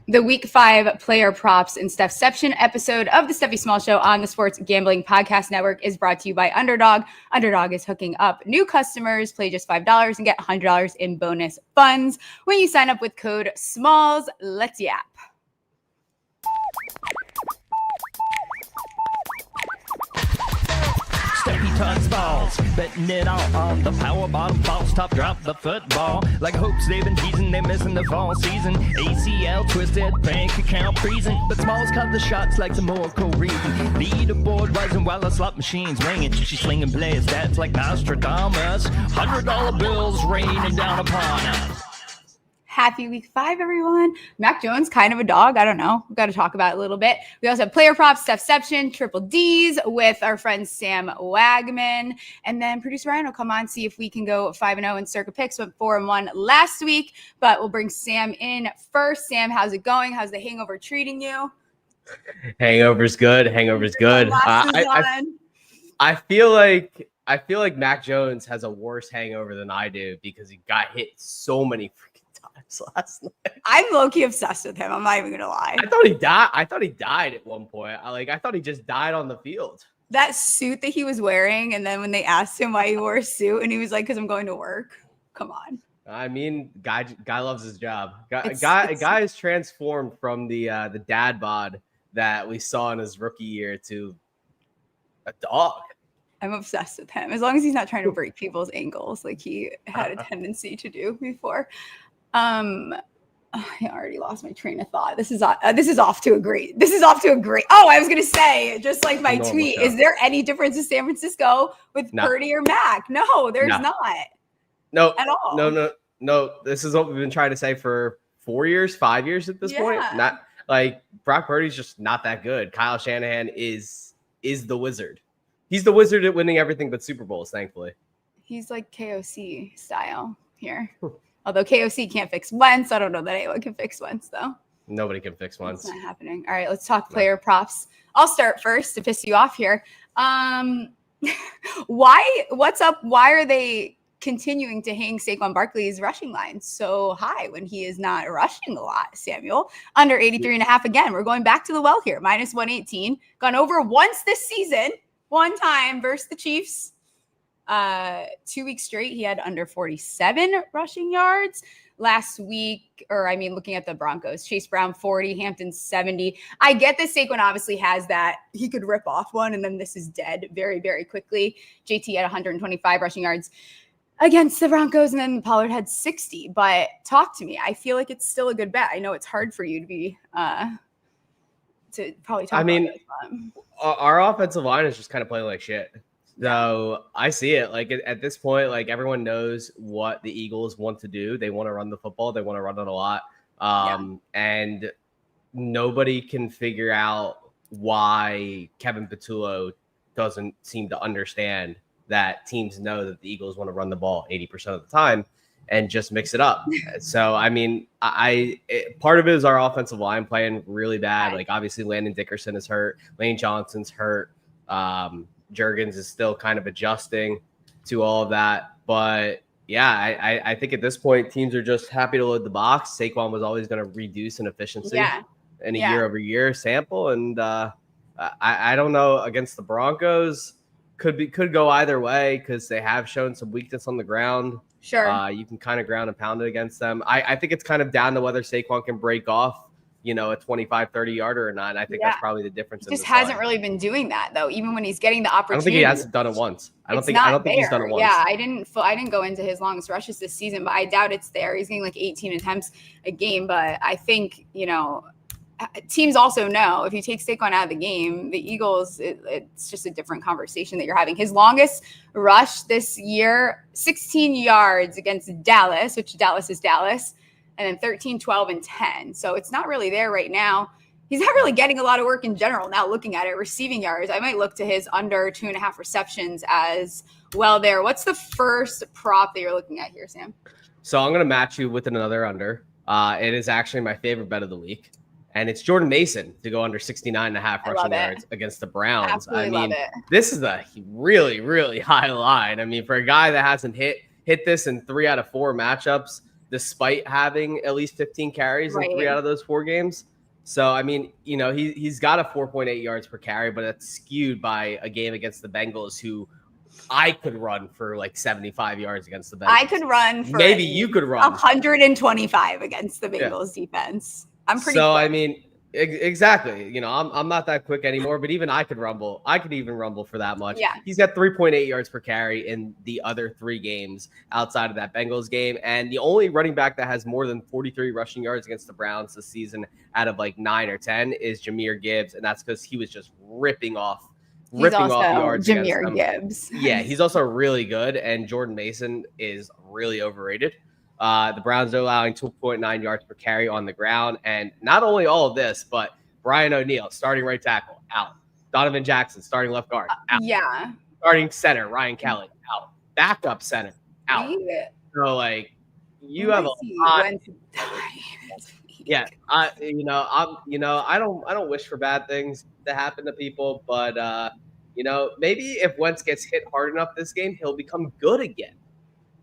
The Week 5 player props in Stephception episode of the Stephie Smalls Show on the Sports Gambling Podcast Network is brought to you by Underdog. Underdog is hooking up new customers. Play just $5 and get $100 in bonus funds when you sign up with code SMALLS. Let's yap. Stephie touch balls, betting it all on the power bottom, false top, drop the football. Like hopes they've been teasing, they're missing the fall season. ACL twisted, bank account freezing, but Smalls cut the shots like some more reason. Leaderboard rising while the slot machine's ringing. She's slinging plays, that's like Nostradamus. $100 bills raining down upon us. Happy Week 5, everyone. Mac Jones, kind of a dog. I don't know. We've got to talk about it a little bit. We also have player props, Stephception, Triple Ds with our friend Sam Wagman. And then producer Ryan will come on, see if we can go 5-0 in Circa picks. Went 4-1 last week, but we'll bring Sam in first. Sam, how's it going? How's the hangover treating you? Hangover's good. Hangover's good. I feel like Mac Jones has a worse hangover than I do because he got hit so many freaking times last night. I'm low-key obsessed with him. I'm not even gonna lie. I thought he died at one point. I thought he just died on the field. That suit that he was wearing, and then when they asked him why he wore a suit, and he was like, "Because I'm going to work." Come on. I mean, guy loves his job. Guy is transformed from the dad bod that we saw in his rookie year to a dog. I'm obsessed with him. As long as he's not trying to break people's ankles like he had a tendency to do before. I already lost my train of thought. This is off to a great. Oh, I was gonna say, just like my tweet, is there any difference in San Francisco with Purdy or Mac? No, there's not. No, at all. No. This is what we've been trying to say for 5 years at this point. Not like Brock Purdy's just not that good. Kyle Shanahan is the wizard. He's the wizard at winning everything but Super Bowls, thankfully. He's like KOC style here. Although KOC can't fix Wentz. I don't know that anyone can fix Wentz, though. Nobody can fix Wentz. It's not happening. All right, let's talk player props. I'll start first to piss you off here. What's up? Why are they continuing to hang Saquon Barkley's rushing line so high when he is not rushing a lot, Samuel? Under 83.5 again. We're going back to the well here. Minus 118. Gone over once this season. One time versus the Chiefs. 2 weeks straight, he had under 47 rushing yards. Last week, looking at the Broncos, Chase Brown 40, Hampton 70. I get that Saquon obviously has that. He could rip off one, and then this is dead very, very quickly. JT had 125 rushing yards against the Broncos, and then Pollard had 60. But talk to me. I feel like it's still a good bet. I know it's hard for you to be to probably talk about it. Our offensive line is just kind of playing like shit. So I see it. Like at this point, like everyone knows what the Eagles want to do. They want to run the football. They want to run it a lot. And nobody can figure out why Kevin Patullo doesn't seem to understand that teams know that the Eagles want to run the ball 80% of the time and just mix it up. So, I mean, part of it is our offensive line playing really bad. Like obviously Landon Dickerson is hurt. Lane Johnson's hurt. Juergens is still kind of adjusting to all of that. But yeah, I think at this point, teams are just happy to load the box. Saquon was always going to reduce in efficiency in a year-over-year sample. And I don't know, against the Broncos, could go either way because they have shown some weakness on the ground. Sure. You can kind of ground and pound it against them. I think it's kind of down to whether Saquon can break off, a 25, 30 yarder or not. And I think that's probably the difference. He just hasn't really been doing that though. Even when he's getting the opportunity. I don't think he hasn't done it once. I don't think he's done it once. Yeah. I didn't go into his longest rushes this season, but I doubt it's there. He's getting like 18 attempts a game. But I think, teams also know if you take Saquon out of the game, the Eagles, it's just a different conversation that you're having. His longest rush this year, 16 yards against Dallas, which Dallas is Dallas. And then 13, 12, and 10. So it's not really there right now. He's not really getting a lot of work in general. Now looking at it, receiving yards, I might look to his under 2.5 receptions as well there. What's the first prop that you're looking at here, Sam? So I'm going to match you with another under. It is actually my favorite bet of the week. And it's Jordan Mason to go under 69.5 rushing yards against the Browns. Love it. This is a really, really high line. I mean, for a guy that hasn't hit this in 3 out of 4 matchups, despite having at least 15 carries in 3 out of those 4 games. So, I mean, he's got a 4.8 yards per carry, but it's skewed by a game against the Bengals, who I could run for like 75 yards against the Bengals. I could run for maybe you could run 125 against the Bengals defense. I'm pretty So, quick. I mean, exactly. I'm not that quick anymore, but even I could rumble. I could even rumble for that much. Yeah. He's got 3.8 yards per carry in the other 3 games outside of that Bengals game. And the only running back that has more than 43 rushing yards against the Browns this season out of like 9 or 10 is Jahmyr Gibbs. And that's because he was just ripping off yards Jahmyr Gibbs. Yeah, he's also really good. And Jordan Mason is really overrated. The Browns are allowing 2.9 yards per carry on the ground. And not only all of this, but Brian O'Neill, starting right tackle, out. Donovan Jackson, starting left guard, out. Yeah. Starting center, Ryan Kelly, out. Backup center, out. So, like, you have a lot. Yeah, I don't wish for bad things to happen to people, but maybe if Wentz gets hit hard enough this game, he'll become good again.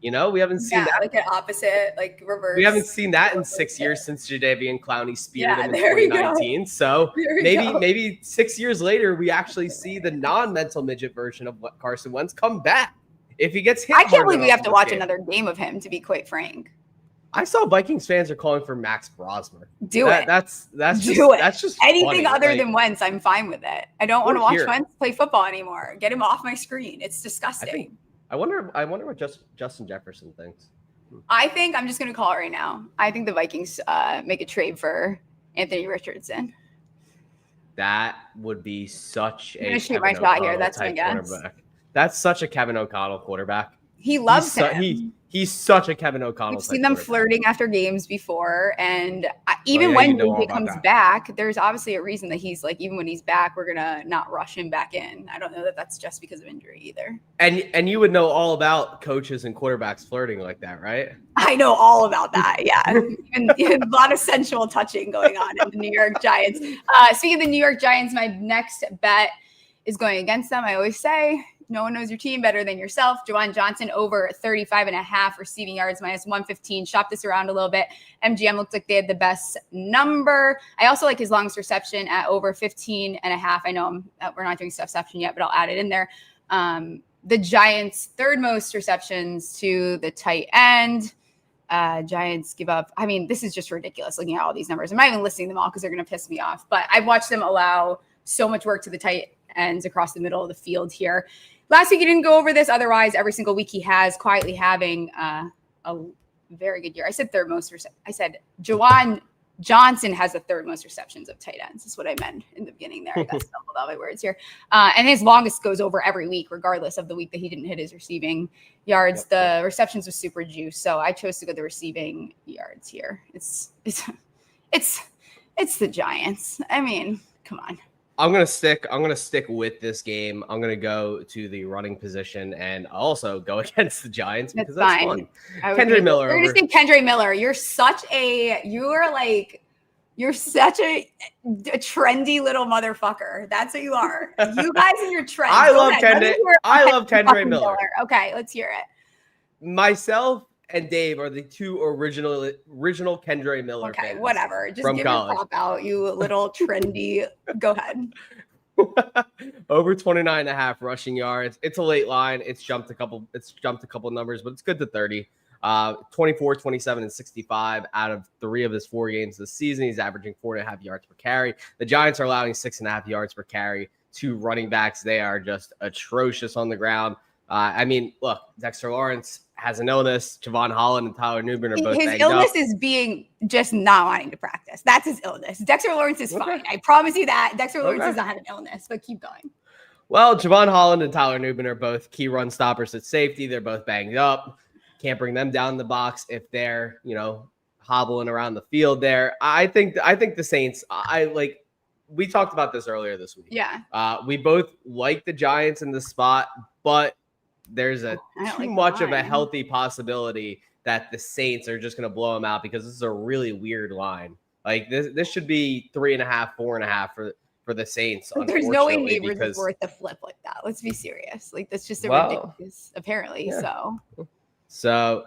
We haven't seen that. Like an opposite, like reverse. We haven't seen that in 6 years since Jadeveon Clowney speared him in 2019. So maybe 6 years later, we actually see the non-mental midget version of what Carson Wentz come back. If he gets hit, I can't believe we have to watch another game of him, to be quite frank. I saw Vikings fans are calling for Max Brosmer. Do it. That's just anything funny. Other than Wentz, I'm fine with it. I don't want to watch Wentz play football anymore. Get him off my screen. It's disgusting. I wonder what Justin Jefferson thinks. I think I'm just going to call it right now. I think the Vikings make a trade for Anthony Richardson. That would be such I'm going to shoot my shot here. That's my guess. That's such a Kevin O'Connell quarterback. He loves him. He's such a Kevin O'Connell. We've seen them flirting after games before. And even when JJ comes back, there's obviously a reason that he's like, even when he's back, we're going to not rush him back in. I don't know that that's just because of injury either. And you would know all about coaches and quarterbacks flirting like that, right? I know all about that. Yeah. A lot of sensual touching going on in the New York Giants. Speaking of the New York Giants, my next bet is going against them. I always say, no one knows your team better than yourself. Juwan Johnson over 35.5 receiving yards, minus 115. Shop this around a little bit. MGM looked like they had the best number. I also like his longest reception at over 15.5. I know we're not doing Stephception yet, but I'll add it in there. The Giants' third most receptions to the tight end. Giants give up. I mean, this is just ridiculous looking at all these numbers. I'm not even listing them all because they're going to piss me off. But I've watched them allow so much work to the tight ends across the middle of the field here. Last week, he didn't go over this. Otherwise, every single week he has quietly having a very good year. I said third most. I said Juwan Johnson has the third most receptions of tight ends. That's what I meant in the beginning there. I got stumbled out my words here. And his longest goes over every week, regardless of the week that he didn't hit his receiving yards. The receptions was super juice, so I chose to go the receiving yards here. It's the Giants. I mean, come on. I'm gonna stick with this game. I'm gonna go to the running position and also go against the Giants because that's fun. Kendre Miller. We're gonna say Kendre Miller. You're such a trendy little motherfucker. That's what you are. You guys and your trend. I love Kendre Miller. Okay, let's hear it. Myself and Dave are the two original Kendre Miller fans. Okay, whatever. Just give your pop out, you little trendy. Go ahead. Over 29.5 rushing yards. It's a late line. It's jumped a couple numbers, but it's good to 30. 24, 27, and 65 out of 3 of his 4 games this season. He's averaging 4.5 yards per carry. The Giants are allowing 6.5 yards per carry to running backs. They are just atrocious on the ground. I mean, look, Dexter Lawrence has an illness. Javon Holland and Tyler Newman are both banged up. His illness is being just not wanting to practice. That's his illness. Dexter Lawrence is fine. I promise you that. Dexter Lawrence does not have an illness, but keep going. Well, Javon Holland and Tyler Newman are both key run stoppers at safety. They're both banged up. Can't bring them down the box if they're, hobbling around the field there. I think the Saints, we talked about this earlier this week. Yeah. We both like the Giants in the spot, but there's too much of a healthy possibility that the Saints are just going to blow them out because this is a really weird line. Like this should be 3.5, 4.5 for the Saints. But there's no way Neighbors is worth the flip like that. Let's be serious. Like that's just ridiculous, apparently. Yeah. So,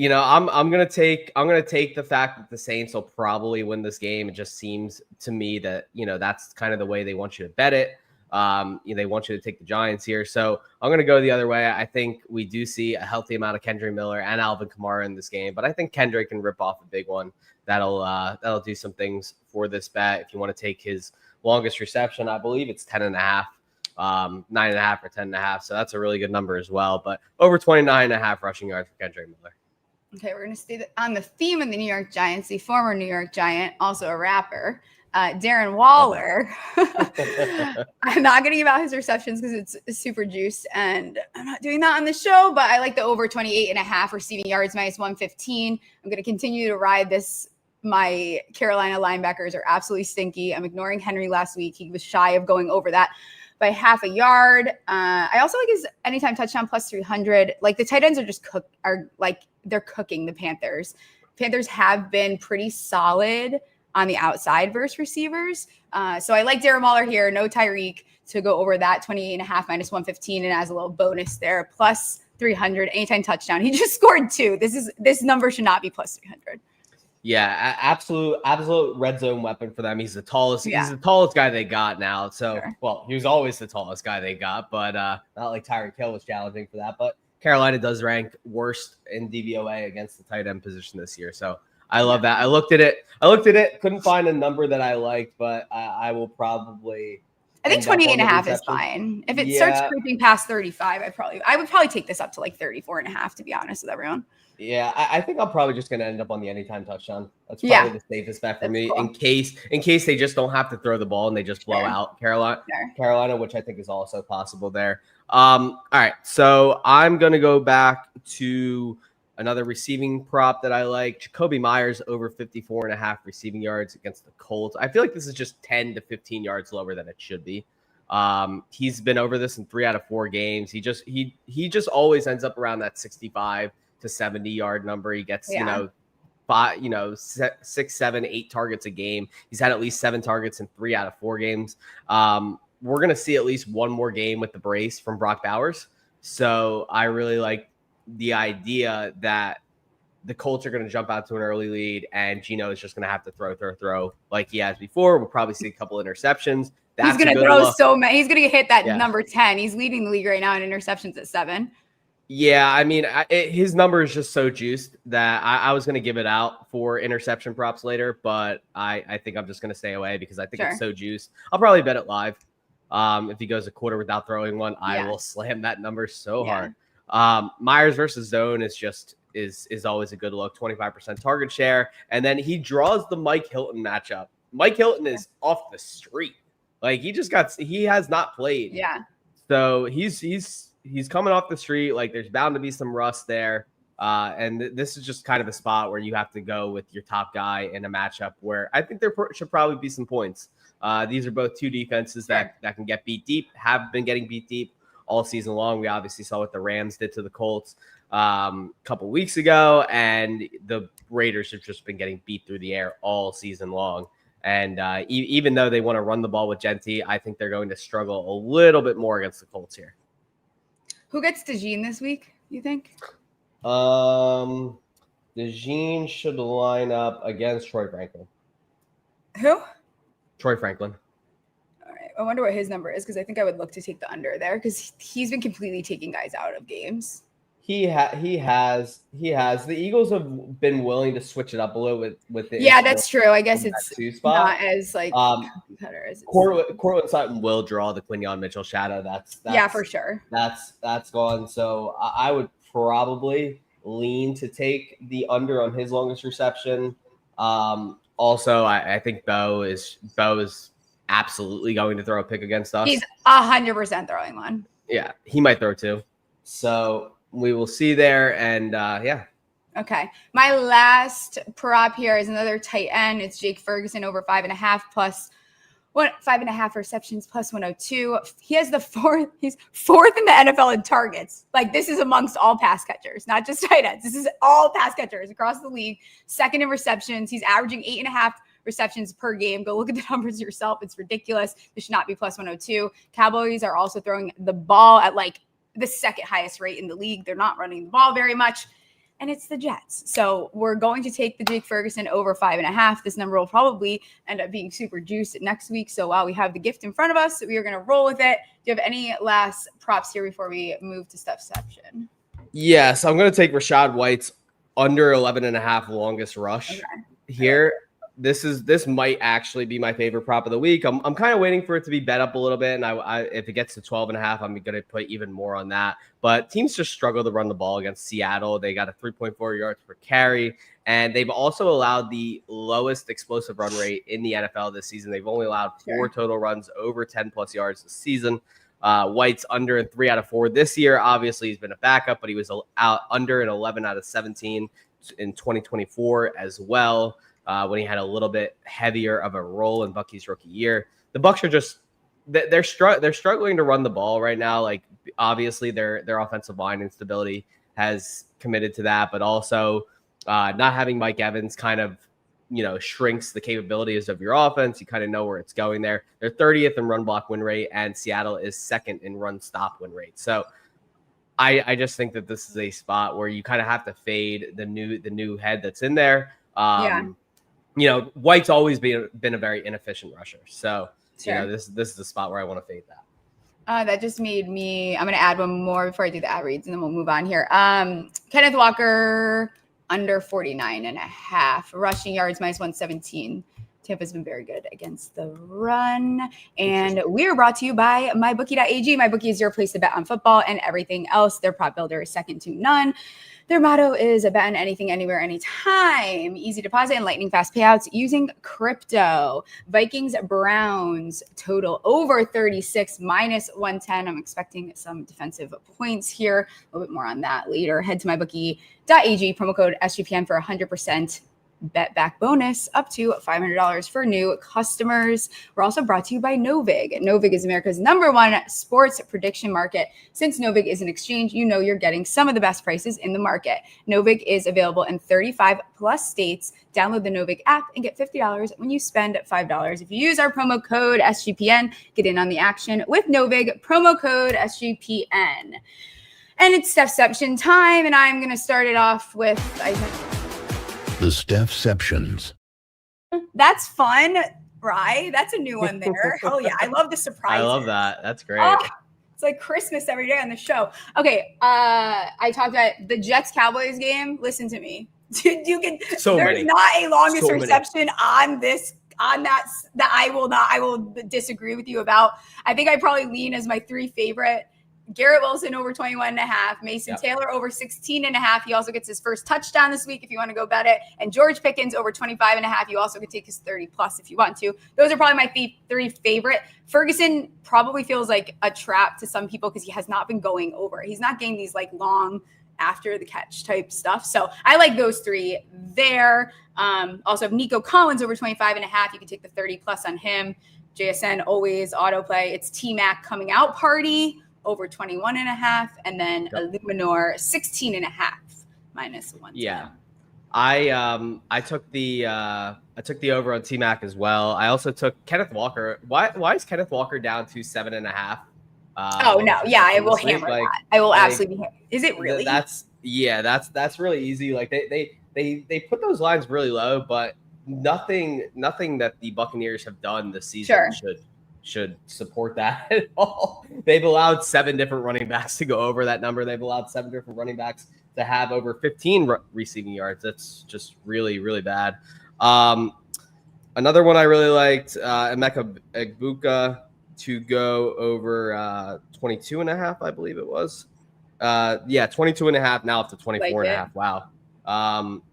I'm gonna take the fact that the Saints will probably win this game. It just seems to me that that's kind of the way they want you to bet it. They want you to take the Giants here, so I'm gonna go the other way. I think we do see a healthy amount of Kendre Miller and Alvin Kamara in this game, but I think Kendre can rip off a big one. That'll do some things for this bet. If you want to take his longest reception, I believe it's 10.5. 9.5 or 10.5. So that's a really good number as well. But over 29.5 rushing yards for Kendre Miller. Okay, we're going to stay on the theme of the New York Giants, the former New York Giant, also a rapper, Darren Waller. I'm not going to give out his receptions because it's super juiced, and I'm not doing that on the show, but I like the over 28.5 receiving yards, -115. I'm going to continue to ride this. My Carolina linebackers are absolutely stinky. I'm ignoring Henry last week. He was shy of going over that by half a yard. I also like his anytime touchdown +300. Like the tight ends they're cooking the Panthers. Panthers have been pretty solid on the outside versus receivers. So I like Darren Waller here. No Tyreek to go over that 28.5 -115. And as a little bonus there, +300 anytime touchdown. He just scored 2. This number should not be +300. Yeah, absolute red zone weapon for them. He's the tallest. Yeah. He's the tallest guy they got now. So, sure. Well, he was always the tallest guy they got, but not like Tyreek Hill was challenging for that. But Carolina does rank worst in DVOA against the tight end position this year. So I love that. I looked at it. Couldn't find a number that I liked, but I will probably. I think 28.5 is fine. If it starts creeping past 35, I would probably take this up to like 34.5, to be honest with everyone. Yeah, I think I'm probably just going to end up on the anytime touchdown. That's probably the safest bet for me, cool. in case they just don't have to throw the ball and they just blow out Carolina, which I think is also possible there. All right, so I'm going to go back to another receiving prop that I like. Jakobi Meyers over 54.5 receiving yards against the Colts. I feel like this is just 10 to 15 yards lower than it should be. He's been over this in 3 out of 4 games. He just always ends up around that 65 to 70 yard number. He gets, 6, 7, 8 targets a game. He's had at least 7 targets in 3 out of 4 games. We're going to see at least one more game with the brace from Brock Bowers. So I really like the idea that the Colts are going to jump out to an early lead and Geno is just going to have to throw like he has before. We'll probably see a couple of interceptions. He's going to throw so many. He's going to hit that number 10. He's leading the league right now in interceptions at 7. Yeah, I mean, his number is just so juiced that I was going to give it out for interception props later, but I think I'm just going to stay away because I think it's so juiced. I'll probably bet it live. If he goes a quarter without throwing one, I will slam that number so hard. Myers versus zone is always a good look, 25% target share. And then he draws the Mike Hilton matchup. Mike Hilton is off the street. Like he has not played. Yeah. So he's coming off the street. Like there's bound to be some rust there. And this is just kind of a spot where you have to go with your top guy in a matchup where I think there should probably be some points. These are both 2 defenses that can get beat deep, have been getting beat deep all season long. We obviously saw what the Rams did to the Colts a couple weeks ago, and the Raiders have just been getting beat through the air all season long. And even though they want to run the ball with Genty, I think they're going to struggle a little bit more against the Colts here. Who gets DeJean this week, you think? DeJean should line up against Troy Franklin. Who? Troy Franklin. All right. I wonder what his number is because I think I would look to take the under there because he's been completely taking guys out of games. He has. The Eagles have been willing to switch it up a little bit with it. Yeah, that's true. I guess it's not as like cutter as Cortland Sutton will draw the Quinyon Mitchell shadow. That's for sure. That's gone. So I would probably lean to take the under on his longest reception. Also, I think Bo is absolutely going to throw a pick against us. He's 100% throwing one. Yeah, he might throw 2. So we will see there. And Okay. My last prop here is another tight end. It's Jake Ferguson over 5.5 plus 5.5 receptions plus 102. He has he's 4th in the NFL in targets. Like this is amongst all pass catchers, not just tight ends. This is all pass catchers across the league. 2nd in receptions. He's averaging 8.5 receptions per game. Go look at the numbers yourself. It's ridiculous. This should not be plus 102. Cowboys are also throwing the ball at like the 2nd highest rate in the league. They're not running the ball very much. and it's the Jets. So we're going to take the Jake Ferguson over 5.5. This number will probably end up being super juiced next week. So while we have the gift in front of us, we are going to roll with it. Do you have any last props here before we move to Stephception? Yes, I'm going to take Rachaad White's under 11.5 longest rush here. This might actually be my favorite prop of the week. I'm kind of waiting for it to be bet up a little bit, and I if it gets to 12.5, I'm going to put even more on that. But teams just struggle to run the ball against Seattle. They got a 3.4 yards per carry, and they've also allowed the lowest explosive run rate in the NFL this season. They've only allowed 4 total runs over 10 plus yards this season. White's under in 3 out of 4 this year. Obviously, he's been a backup, but he was out under in 11 out of 17 in 2024 as well. When he had a little bit heavier of a role in Bucky's rookie year. The Bucs are just they're struggling to run the ball right now. Like obviously their offensive line instability has committed to that, but also not having Mike Evans kind of shrinks the capabilities of your offense. You kind of know where it's going there. They're 30th in run block win rate, and Seattle is 2nd in run stop win rate. So I just think that this is a spot where you kind of have to fade the new head that's in there. White's always been a very inefficient rusher. So, this is the spot where I want to fade that. That just made me, I'm going to add one more before I do the ad reads, and then we'll move on here. Kenneth Walker, under 49.5. Rushing yards, -117. Tampa's been very good against the run. And we're brought to you by MyBookie.ag. MyBookie is your place to bet on football and everything else. Their prop builder is second to none. Their motto is bet on anything, anywhere, anytime. Easy deposit and lightning fast payouts using crypto. Vikings, Browns, total over 36, -110. I'm expecting some defensive points here. A little bit more on that later. Head to MyBookie.ag, promo code SGPN for 100% bet back bonus up to $500 for new customers. We're also brought to you by Novig. Novig is America's #1 sports prediction market. Since Novig is an exchange, you're getting some of the best prices in the market. Novig is available in 35 plus states. Download the Novig app and get $50 when you spend $5. If you use our promo code SGPN, get in on the action with Novig, promo code SGPN. And it's Stephception time, and I'm going to start it off with the Stephceptions. That's fun, right? That's a new one there. Hell yeah. I love the surprises. I love that. That's great. Oh, it's like Christmas every day on the show. Okay. I talked about the Jets-Cowboys game. Listen to me. There's not a longest reception on that I will disagree with you about. I think I probably lean as my 3 favorite. Garrett Wilson over 21.5, Mason Taylor over 16.5. He also gets his first touchdown this week if you want to go bet it. And George Pickens over 25.5. You also could take his 30 plus if you want to. Those are probably my 3 favorite. Ferguson probably feels like a trap to some people because he has not been going over. He's not getting these like long after the catch type stuff. So I like those 3 there. Also have Nico Collins over 25.5. You can take the 30 plus on him. JSN always autoplay. It's T-Mac coming out party over 21.5, and then Illuminor 16.5 -1. Yeah, I took the over on T-Mac as well. I also took Kenneth Walker. Why is Kenneth Walker down to 7.5? Oh no, yeah, I will hammer that. I will absolutely. Is it really? That's really easy. Like they put those lines really low, but nothing that the Buccaneers have done this season should support that at all. They've allowed 7 different running backs to go over that number. They've allowed 7 different running backs to have over 15 receiving yards. That's just really, really bad. Another one I really liked, Emeka Egbuka to go over 22.5, I believe it was. 22.5, now up to 24.5. Wow.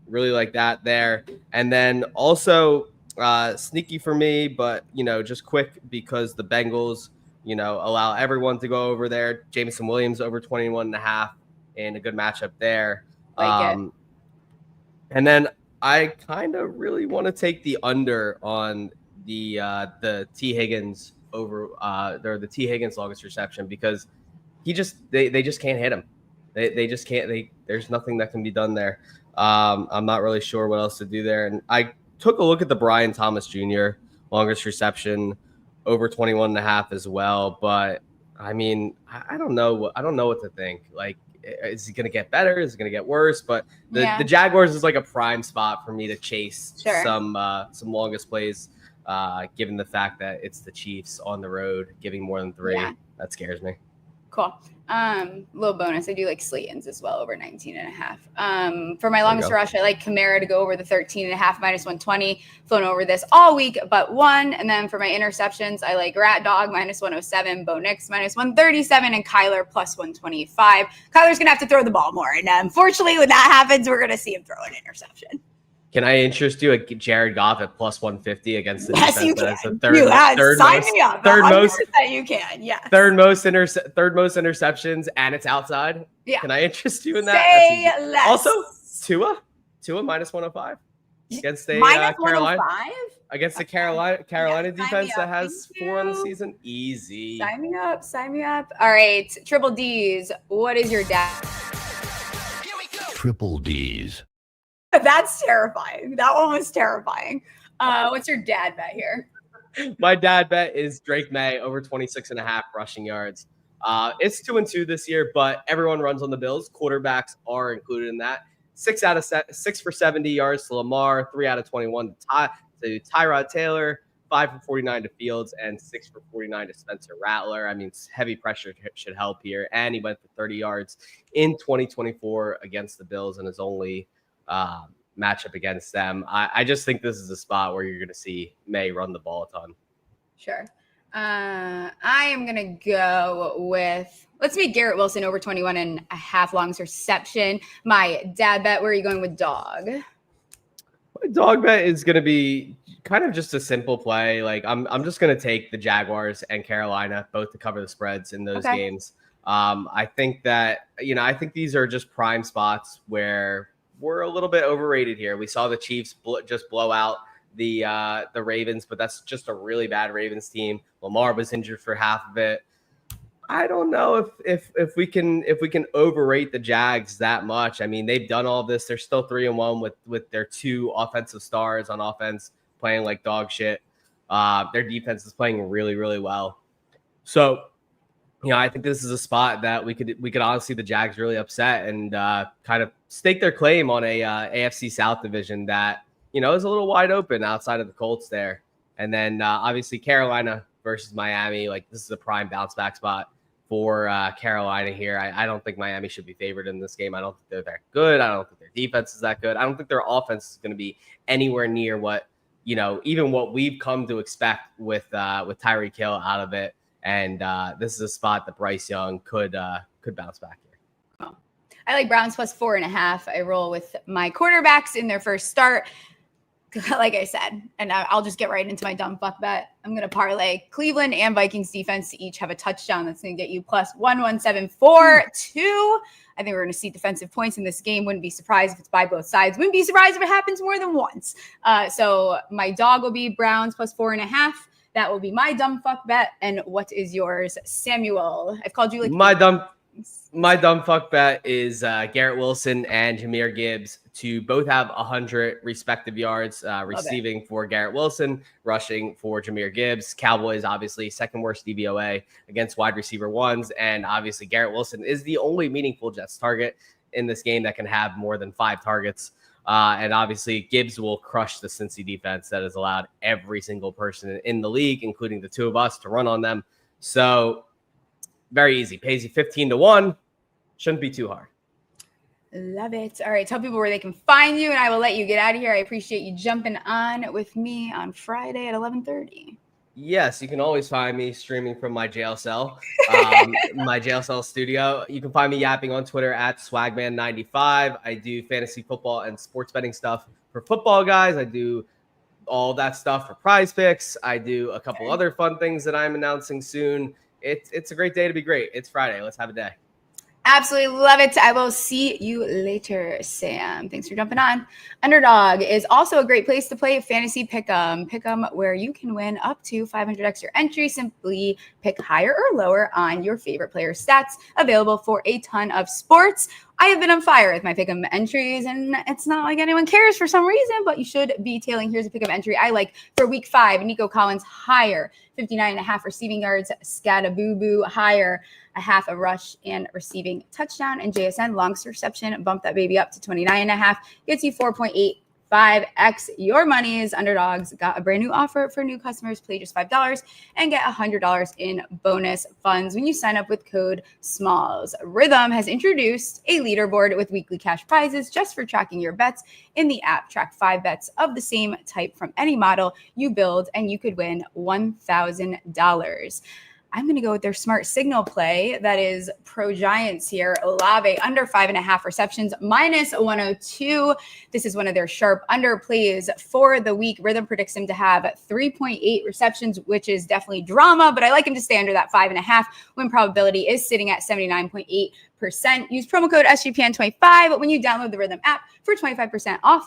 Really like that there. And then also sneaky for me, but just quick because the Bengals, allow everyone to go over there. Jameson Williams over 21.5 in a good matchup there. And then I kind of really want to take the under on the T Higgins over the T Higgins longest reception because they just can't hit him. They just can't. There's nothing that can be done there. I'm not really sure what else to do there. And I took a look at the Brian Thomas Jr. longest reception over 21.5 as well, but I mean, I don't know. I don't know what to think. Like, is it going to get better? Is it going to get worse? But the Jaguars is like a prime spot for me to chase some longest plays, given the fact that it's the Chiefs on the road, giving more than 3. Yeah. That scares me. Cool. Little bonus. I do like Slayton's as well, over 19.5. For my longest rush, I like Kamara to go over the 13.5 -120. Flown over this all week but one. And then for my interceptions, I like Rat Dog -107, Bo Nix -137, and Kyler +125. Kyler's gonna have to throw the ball more, and unfortunately, when that happens, we're gonna see him throw an interception. Can I interest you at Jared Goff at +150 against the defense? You can. The third most interceptions, and it's outside. Yeah. Can I interest you in that? Say less. Also, Tua -105 against a Carolina. Against the Carolina defense that has 4 on the season. Easy. Sign me up. All right, Triple D's. What is your dad? Triple D's. That's terrifying. That one was terrifying. What's your dad bet here? My dad bet is Drake Maye over 26.5 rushing yards. It's 2-2 this year, but everyone runs on the Bills. Quarterbacks are included in that. 6 for 70 yards to Lamar, 3 out of 21 to Tyrod Taylor, 5 for 49 to Fields, and 6 for 49 to Spencer Rattler. I mean, heavy pressure should help here. And he went for 30 yards in 2024 against the Bills in his only matchup against them. I just think this is a spot where you're going to see May run the ball a ton. Sure. I am going to go with, let's make Garrett Wilson over 21.5 longs reception. My dad bet, where are you going with dog? My dog bet is going to be kind of just a simple play. Like I'm just going to take the Jaguars and Carolina both to cover the spreads in those games. I think that, I think these are just prime spots where we're a little bit overrated here. We saw the Chiefs just blow out the Ravens, but that's just a really bad Ravens team. Lamar was injured for half of it. I don't know if we can overrate the Jags that much. I mean, they've done all this. They're still 3-1 with their 2 offensive stars on offense playing like dog shit. Their defense is playing really, really well. So, I think this is a spot that we could honestly the Jags really upset and kind of stake their claim on a AFC South division that, is a little wide open outside of the Colts there. And then obviously Carolina versus Miami, like this is a prime bounce back spot for Carolina here. I don't think Miami should be favored in this game. I don't think they're that good. I don't think their defense is that good. I don't think their offense is going to be anywhere near what, even what we've come to expect with Tyreek Hill out of it. And this is a spot that Bryce Young could bounce back here. Oh. I like Browns +4.5. I roll with my quarterbacks in their first start. Like I said, and I'll just get right into my dumb fuck bet. I'm going to parlay Cleveland and Vikings defense to each have a touchdown. That's going to get you +11742. I think we're going to see defensive points in this game. Wouldn't be surprised if it's by both sides. Wouldn't be surprised if it happens more than once. So my dog will be Browns +4.5. That will be my dumb fuck bet. And what is yours, Samuel? I've called you like my dumb fuck bet is Garrett Wilson and Jahmyr Gibbs to both have 100 respective yards receiving for Garrett Wilson, rushing for Jahmyr Gibbs. Cowboys obviously second worst DVOA against wide receiver ones, and obviously Garrett Wilson is the only meaningful Jets target in this game that can have more than 5 targets. And obviously Gibbs will crush the Cincy defense that has allowed every single person in the league, including the 2 of us, to run on them. So very easy. Pays you 15-1. Shouldn't be too hard. Love it. All right. Tell people where they can find you, and I will let you get out of here. I appreciate you jumping on with me on Friday at 11:30. Yes, you can always find me streaming from my jail cell, my jail cell studio. You can find me yapping on Twitter at Swagman95. I do fantasy football and sports betting stuff for football guys. I do all that stuff for Prize Picks. I do a couple other fun things that I'm announcing soon. It's a great day to be great. It's Friday. Let's have a day. Absolutely love it. I will see you later, Sam. Thanks for jumping on. Underdog is also a great place to play fantasy pick'em. Pick'em where you can win up to 500 extra entries. Simply pick higher or lower on your favorite player stats. Available for a ton of sports. I have been on fire with my pick'em entries, and it's not like anyone cares for some reason, but you should be tailing. Here's a pick'em entry I like for week 5. Nico Collins higher, 59.5 receiving yards. Scadaboo higher, a half a rush and receiving touchdown. And JSN longest reception, bump that baby up to 29.5, gets you 4.85x your money's. Underdogs got a brand new offer for new customers. Play just $5 and get $100 in bonus funds when you sign up with code SMALLS. Rhythm has introduced a leaderboard with weekly cash prizes just for tracking your bets in the app. Track 5 bets of the same type from any model you build, and you could win $1,000. I'm going to go with their smart signal play. That is pro Giants here. Olave under 5.5 receptions, minus 102. This is one of their sharp under plays for the week. Rhythm predicts him to have 3.8 receptions, which is definitely drama, but I like him to stay under that 5.5. Win probability is sitting at 79.8%. Use promo code SGPN25 when you download the Rhythm app for 25% off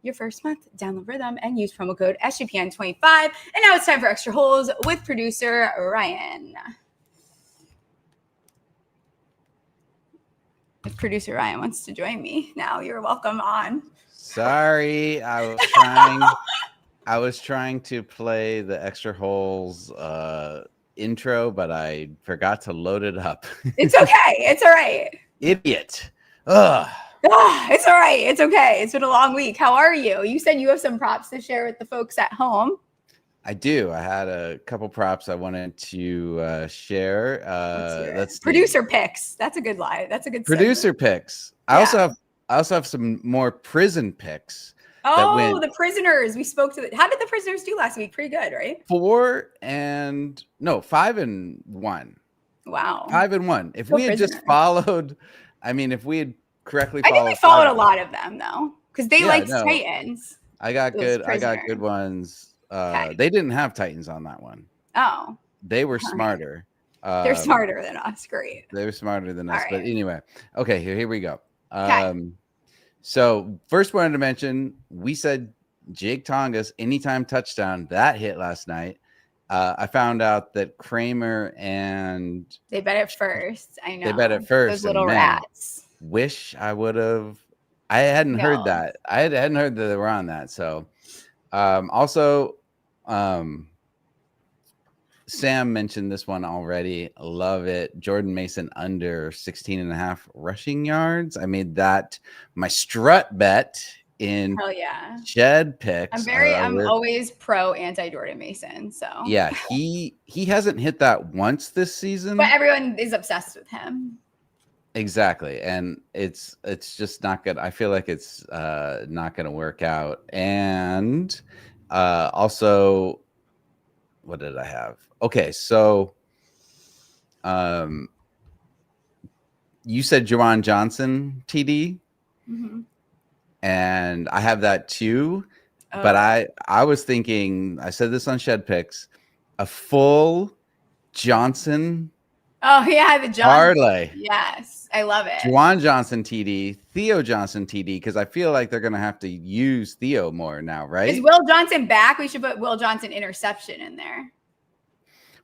your first month. Download Rhythm and use promo code SGPN25. And now it's time for Extra Holes with producer Ryan. If producer Ryan wants to join me now, you're welcome on. Sorry, I was trying to play the Extra Holes intro, but I forgot to load it up. It's okay. It's all right. Idiot. Ugh. It's all right. It's okay. It's been a long week. How are you? You said you have some props to share with the folks at home. I do. I had a couple props I wanted to share. Let's producer picks. That's a good lie. That's a good producer picks. I also have some more prison picks. Oh, the prisoners. We spoke to how did the prisoners do last week? Pretty good, right? 5-1. Wow. 5-1. If we had just followed, if we had correctly followed. I think we followed a lot of them though, because they liked Titans. I got good ones. Okay. They didn't have Titans on that one. Oh. They were smarter. They're smarter than us. Great. They were smarter than us. Right. But anyway, okay, here we go. Okay. So first wanted to mention, we said Jake Tonga's anytime touchdown. That hit last night. I found out that Kramer and they bet it first. I know. They bet it first. Those little rats. Wish I would have. I hadn't heard that. I hadn't heard that they were on that. So, also, Sam mentioned this one already. Love it. Jordan Mason under 16.5 rushing yards. I made that my strut bet in Shed Picks. I'm always pro anti Jordan Mason. So yeah, he hasn't hit that once this season, but everyone is obsessed with him. Exactly. And it's just not good. I feel like it's not going to work out. And also, what did I have? Okay, so you said Juwan Johnson TD, and I have that too. But I was thinking, I said this on Shed Picks, a full Johnson. Oh yeah, the Johnson parlay. Yes, I love it. Juwan Johnson TD, Theo Johnson TD, because I feel like they're gonna have to use Theo more now, right? Is Will Johnson back? We should put Will Johnson interception in there.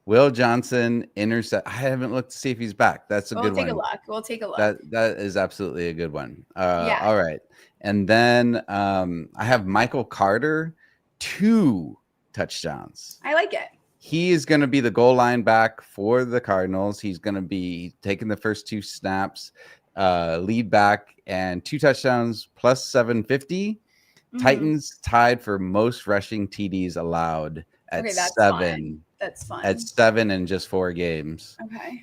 Will Johnson intercept. I haven't looked to see if he's back. That's a good one. We'll take a look. That is absolutely a good one. All right, and then I have Michael Carter 2 touchdowns. I like it. He is going to be the goal line back for the Cardinals. He's going to be taking the first 2 snaps, lead back, and 2 touchdowns plus 750. Titans tied for most rushing TDs allowed at 7. That's fun. At 7 in just 4 games. Okay.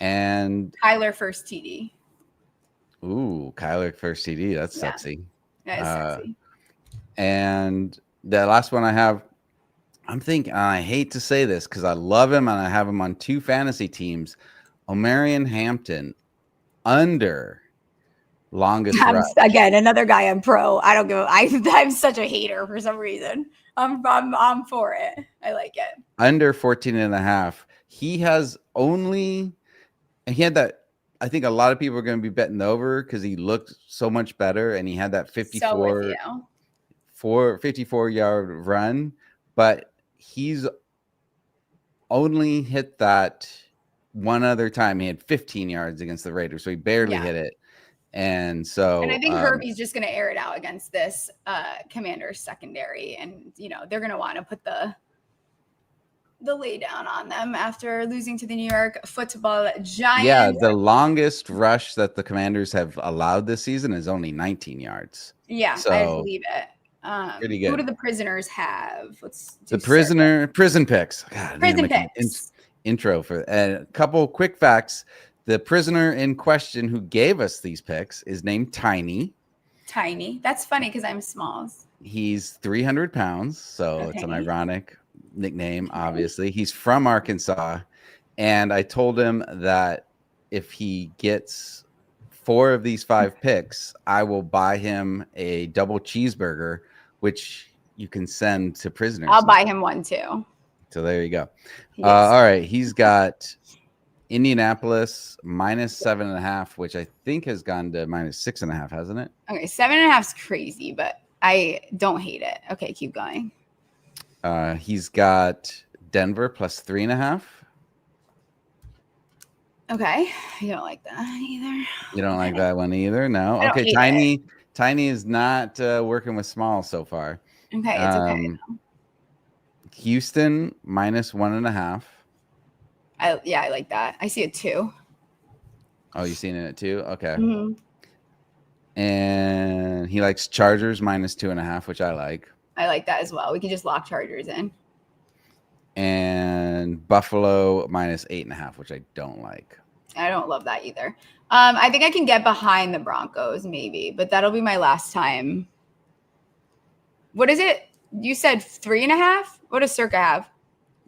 And Kyler first TD. Ooh, Kyler first TD. That's sexy. That is sexy. And the last one I have, I'm thinking, I hate to say this because I love him and I have him on 2 fantasy teams. Omarion Hampton under longest rush. Again, another guy I'm pro. I don't give. I'm such a hater for some reason. I'm for it. I like it. Under 14.5. He has only, and he had that. I think a lot of people are going to be betting over because he looked so much better and he had that 54-yard run, but he's only hit that one other time. He had 15 yards against the Raiders, so he barely hit it. And so, and I think Herbie's just going to air it out against this Commanders secondary, and they're going to want to put the lay down on them after losing to the New York Football Giants. Yeah, the longest rush that the Commanders have allowed this season is only 19 yards. Yeah, so, I believe it. Pretty good. Who do the prisoners have? Let's do prison picks. God, prison picks. Intro for a couple quick facts. The prisoner in question who gave us these picks is named Tiny. Tiny. That's funny because I'm Smalls. He's 300 pounds, so It's an ironic nickname, obviously. He's from Arkansas, and I told him that if he gets 4 of these 5 picks, I will buy him a double cheeseburger, which you can send to prisoners. I'll buy him one too. So there you go. All right, he's got Indianapolis -7.5, which I think has gone to -6.5, hasn't it? Okay, 7.5 is crazy, but I don't hate it. Okay, keep going. He's got Denver +3.5. Okay, you don't like that either. You don't like that one either? No. Okay, Tiny is not working with Small so far. Okay, it's okay. Houston -1.5. I like that. I see it too. Oh, you seen it too? Okay. Mm-hmm. And he likes Chargers -2.5, which I like. I like that as well. We can just lock Chargers in. And Buffalo -8.5, which I don't like. I don't love that either. I think I can get behind the Broncos maybe, but that'll be my last time. What is it? You said 3.5? What does Circa have?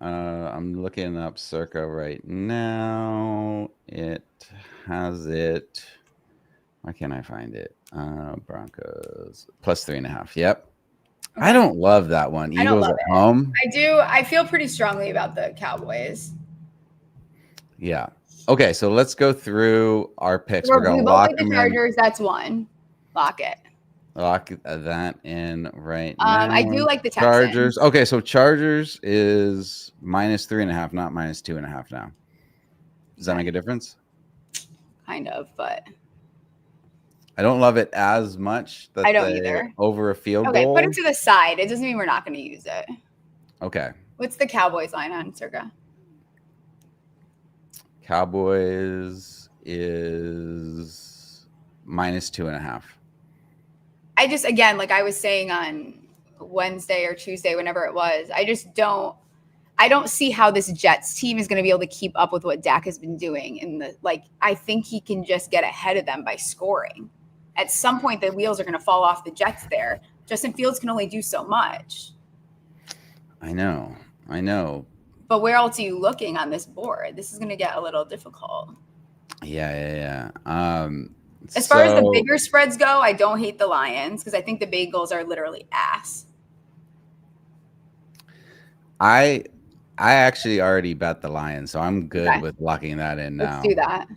I'm looking up Circa right now. It has it. Why can't I find it? Broncos +3.5. Yep. Okay. I don't love that one. Eagles at home. I do. I feel pretty strongly about the Cowboys. Yeah. Okay, so let's go through our picks. We're going to lock the Chargers. That's one. Lock it. Lock that in right now. I do like the Texans. Chargers. Okay, so Chargers is -3.5, not -2.5 now. Does that make a difference? Kind of, but I don't love it as much. That I don't either. Over a field goal. Okay, put it to the side. It doesn't mean we're not going to use it. Okay. What's the Cowboys line on Circa? Cowboys is -2.5. I just, again, like I was saying on Wednesday or Tuesday, whenever it was, I don't see how this Jets team is going to be able to keep up with what Dak has been doing I think he can just get ahead of them by scoring. At some point, the wheels are going to fall off the Jets there. Justin Fields can only do so much. I know. But where else are you looking on this board? This is going to get a little difficult. Yeah. As far as the bigger spreads go, I don't hate the Lions because I think the Bengals are literally ass. I actually already bet the Lions, so I'm good with locking that in now. Let's do that.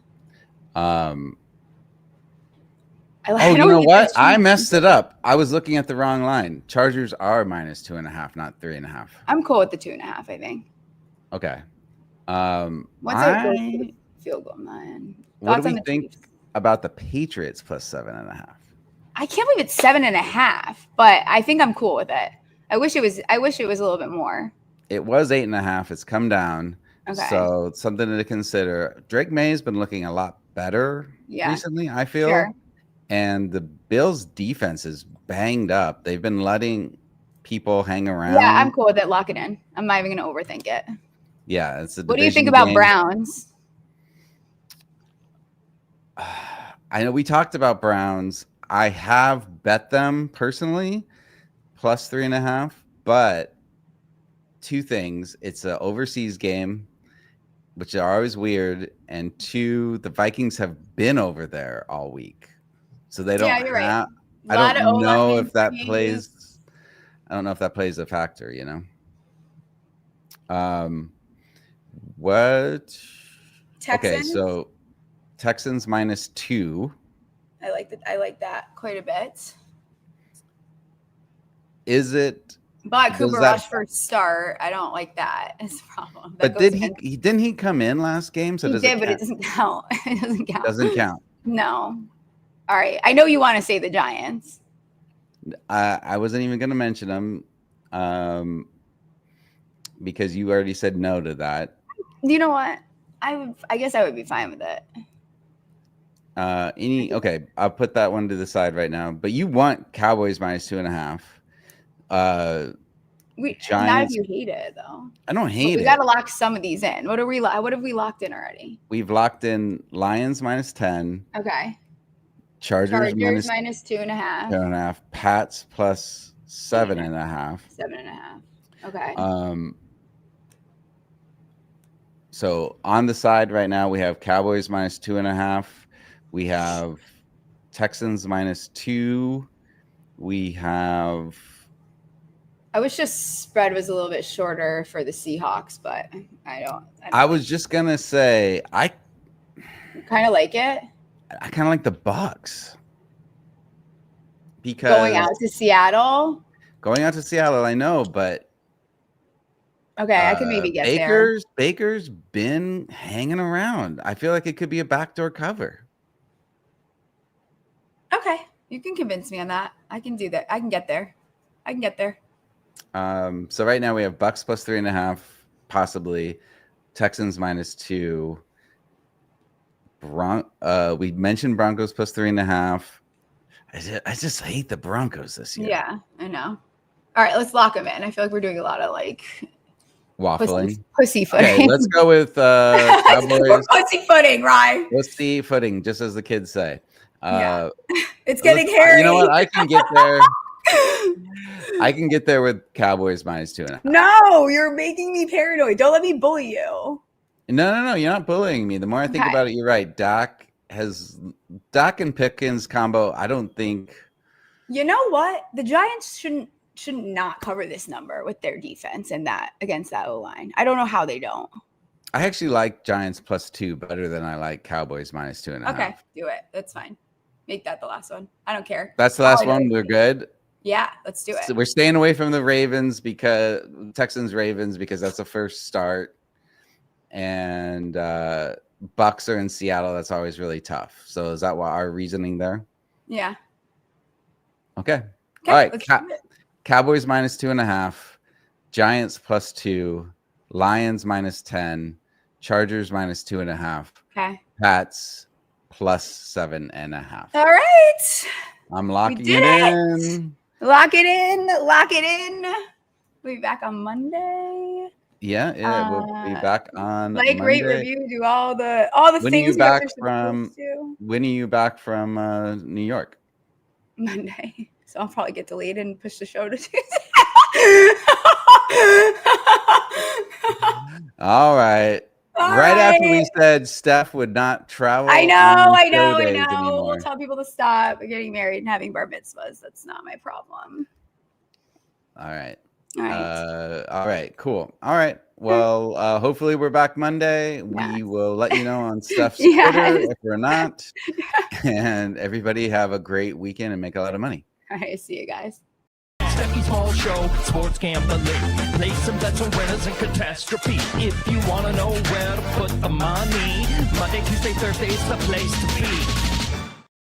You know what? I messed it up. I was looking at the wrong line. Chargers are -2.5, not 3.5. I'm cool with the 2.5, I think. Okay. What's our field goal line? What do we think about the Patriots +7.5? I can't believe it's 7.5, but I think I'm cool with it. I wish it was a little bit more. It was 8.5. It's come down. Okay. So it's something to consider. Drake Maye has been looking a lot better recently, I feel. Sure. And the Bills' defense is banged up. They've been letting people hang around. Yeah, I'm cool with it. Lock it in. I'm not even going to overthink it. Yeah, it's a What do you think about Browns? I know we talked about Browns. I have bet them personally +3.5, but two things. It's an overseas game, which are always weird. And 2, the Vikings have been over there all week. So they don't you're right. I don't know if that plays. I don't know if that plays a factor, What? Texans? Okay, so Texans -2. I like that quite a bit. Is it? But Cooper Rush for start. I don't like that. It's a problem. But didn't he come in last game? So he did, but it doesn't count. It doesn't count. Doesn't count. No. All right. I know you want to say the Giants. I wasn't even going to mention them because you already said no to that. You know what? I guess I would be fine with it. Okay, I'll put that one to the side right now. But you want Cowboys minus 2.5. Not Giants. if you hate it though. I don't hate it. We got to lock some of these in. What have we locked in already? We've locked in Lions minus 10. Okay. Chargers minus 2.5. 2.5. Pats plus 7.5. 7.5. Okay. So on the side right now, we have Cowboys minus 2.5. We have Texans minus 2. We have. I wish the spread was a little bit shorter for the Seahawks, but I don't. I was just gonna say I kind of like it. I kind of like the Bucks because Going out to Seattle. I know, but okay, I can maybe get there. Baker's been hanging around. I feel like it could be a backdoor cover. Okay, you can convince me on that. I can do that. I can get there. So right now we have Bucks plus 3.5, possibly Texans minus 2. We mentioned Broncos plus 3.5. I just hate the Broncos this year. Yeah, I know. All right, let's lock them in. I feel like we're doing a lot of like waffling, pussyfooting. Okay, let's go with Cowboys. Pussyfooting, Ryan. Pussyfooting, just as the kids say. Yeah. It's getting hairy. You know what? I can get there. I can get there with Cowboys minus 2.5. No, you're making me paranoid. Don't let me bully you. No. You're not bullying me. The more I think about it, you're right. Dak and Pickens combo. I don't think. You know what? The Giants shouldn't not cover this number with their defense and that against that O-line. I don't know how they don't. I actually like Giants plus 2 better than I like Cowboys minus 2.5. Okay, do it. That's fine. Make that the last one. I don't care. That's the last one. We're good. Yeah, let's do it. So we're staying away from the Texans Ravens because that's the first start. And Bucks are in Seattle. That's always really tough. So is that what our reasoning there? Yeah. Okay. All right. Cowboys minus 2.5. Giants plus 2. Lions minus 10. Chargers minus 2.5. Okay. Pats plus 7.5. All right. I'm locking it in. Lock it in. We'll be back on Monday. Yeah, we'll be back on Monday. Rate, review, do all the things. When are you back from New York? Monday. So I'll probably get delayed and push the show to Tuesday. All right. Right after we said Steph would not travel. I know. Anymore. We'll tell people to stop getting married and having bar mitzvahs. That's not my problem. All right. All right. Cool. All right. Well, hopefully we're back Monday. We will let you know on Steph's Twitter if we're not. And everybody have a great weekend and make a lot of money. All right. See you guys. Stephie Smalls Show, sports gambling. Play some bets on winners and catastrophe. If you want to know where to put the money, Monday, Tuesday, Thursday is the place to be.